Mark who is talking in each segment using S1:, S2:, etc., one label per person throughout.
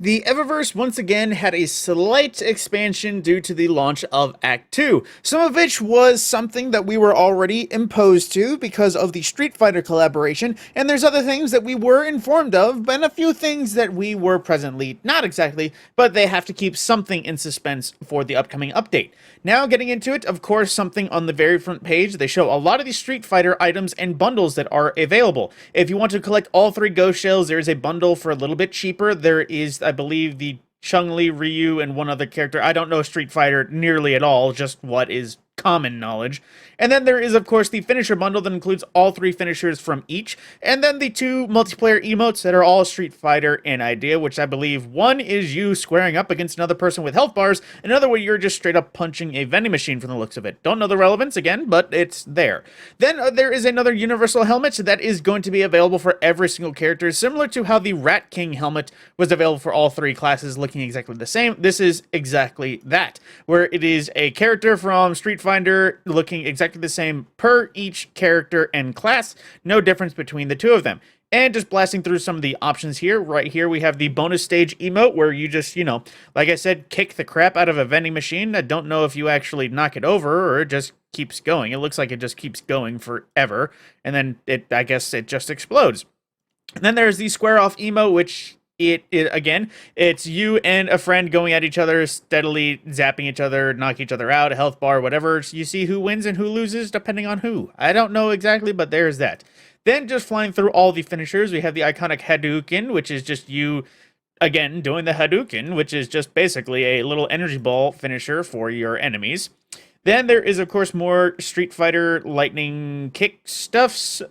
S1: The Eververse once again had a slight expansion due to the launch of Act 2, some of which was something that we were already imposed to because of the Street Fighter collaboration, and there's other things that we were informed of, and a few things that we were presently not exactly, but they have to keep something in suspense for the upcoming update. Now, getting into it, of course, something on the very front page, they show a lot of these Street Fighter items and bundles that are available. If you want to collect all three Ghost Shells, there is a bundle for a little bit cheaper. There is, I believe, the Chun-Li, Ryu, and one other character. I don't know Street Fighter nearly at all, just what is common knowledge. And then there is, of course, the finisher bundle that includes all three finishers from each, and then the two multiplayer emotes that are all Street Fighter in idea, which I believe one is you squaring up against another person with health bars, another way you're just straight up punching a vending machine from the looks of it. Don't know the relevance again, but it's there. Then there is another universal helmet that is going to be available for every single character, similar to how the Rat King helmet was available for all three classes, looking exactly the same. This is exactly that, where it is a character from Street Fighter looking exactly the same per each character and class, no difference between the two of them. And just blasting through some of the options here. Right here we have the bonus stage emote where you just, like I said, kick the crap out of a vending machine. I don't know if you actually knock it over or it just keeps going. It looks like it just keeps going forever. And then I guess it just explodes. And then there's the square off emote, which again, it's you and a friend going at each other, steadily zapping each other, knock each other out, a health bar, whatever. You see who wins and who loses depending on who. I don't know exactly, but there's that. Then just flying through all the finishers, we have the iconic Hadouken, which is just you, again, doing the Hadouken, which is just basically a little energy ball finisher for your enemies. Then there is, of course, more Street Fighter lightning kick stuffs.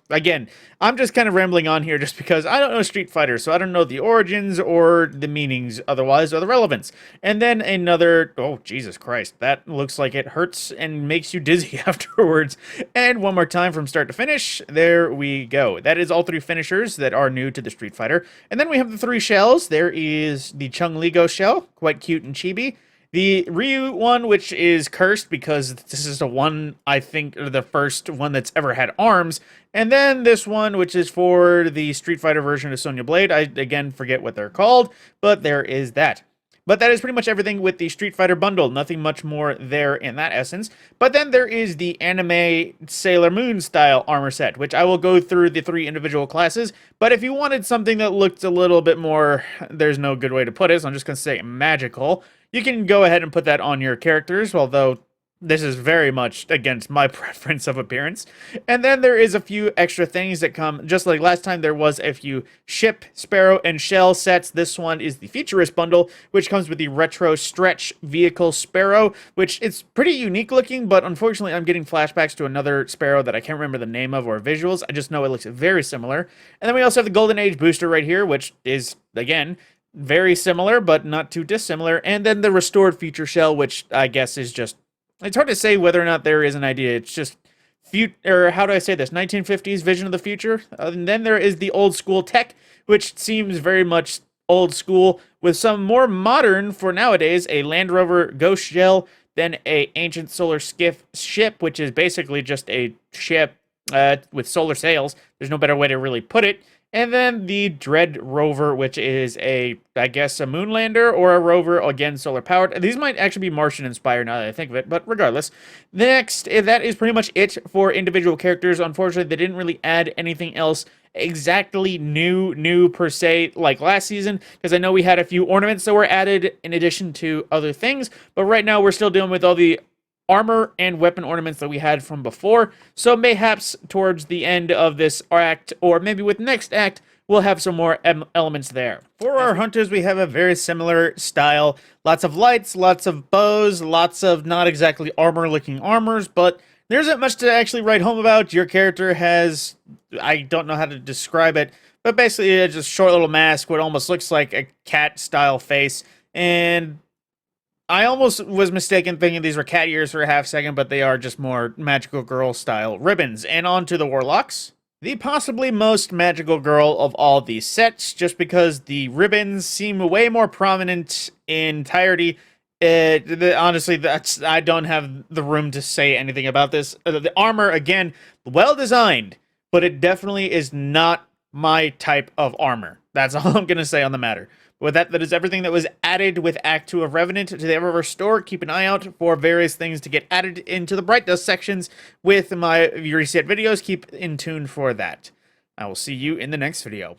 S1: Again, I'm just kind of rambling on here just because I don't know Street Fighter, so I don't know the origins or the meanings otherwise or the relevance. And then another, oh, Jesus Christ, that looks like it hurts and makes you dizzy afterwards. And one more time from start to finish, there we go. That is all three finishers that are new to the Street Fighter. And then we have the three shells. There is the Chun-Li Ghost shell, quite cute and chibi. The Ryu one, which is cursed because this is the one, I think, the first one that's ever had arms. And then this one, which is for the Street Fighter version of Sonya Blade. I, again, forget what they're called, but there is that. But that is pretty much everything with the Street Fighter bundle. Nothing much more there in that essence. But then there is the anime Sailor Moon style armor set, which I will go through the three individual classes. But if you wanted something that looked a little bit more, there's no good way to put it, so I'm just going to say magical, you can go ahead and put that on your characters, although this is very much against my preference of appearance. And then there is a few extra things that come, just like last time there was a few ship, Sparrow, and shell sets. This one is the Futurist bundle, which comes with the retro stretch vehicle Sparrow, which it's pretty unique looking, but unfortunately I'm getting flashbacks to another Sparrow that I can't remember the name of or visuals. I just know it looks very similar. And then we also have the Golden Age booster right here, which is, again, very similar, but not too dissimilar. And then the restored future shell, which I guess is just, it's hard to say whether or not there is an idea. It's just, or how do I say this, 1950s vision of the future. And then there is the old school tech, which seems very much old school, with some more modern, for nowadays, a Land Rover ghost shell, then a ancient solar skiff ship, which is basically just a ship with solar sails. There's no better way to really put it. And then the Dread Rover, which is I guess, a moonlander or a rover, again, solar-powered. These might actually be Martian-inspired now that I think of it, but regardless. Next, that is pretty much it for individual characters. Unfortunately, they didn't really add anything else exactly new per se, like last season, because I know we had a few ornaments that were added in addition to other things, but right now we're still dealing with all the armor and weapon ornaments that we had from before, so mayhaps towards the end of this act, or maybe with next act, we'll have some more elements there. For our hunters, we have a very similar style. Lots of lights, lots of bows, lots of not exactly armor-looking armors, but there isn't much to actually write home about. Your character has, I don't know how to describe it, but basically it's just a short little mask, what almost looks like a cat-style face, and I almost was mistaken thinking these were cat ears for a half second, but they are just more magical girl style ribbons. And on to the warlocks. The possibly most magical girl of all these sets, just because the ribbons seem way more prominent in entirety. Honestly, I don't have the room to say anything about this. The armor, again, well designed, but it definitely is not my type of armor. That's all I'm going to say on the matter. With that, that is everything that was added with Act 2 of Revenant to the Eververse store. Keep an eye out for various things to get added into the Bright Dust sections with my reset videos. Keep in tune for that. I will see you in the next video.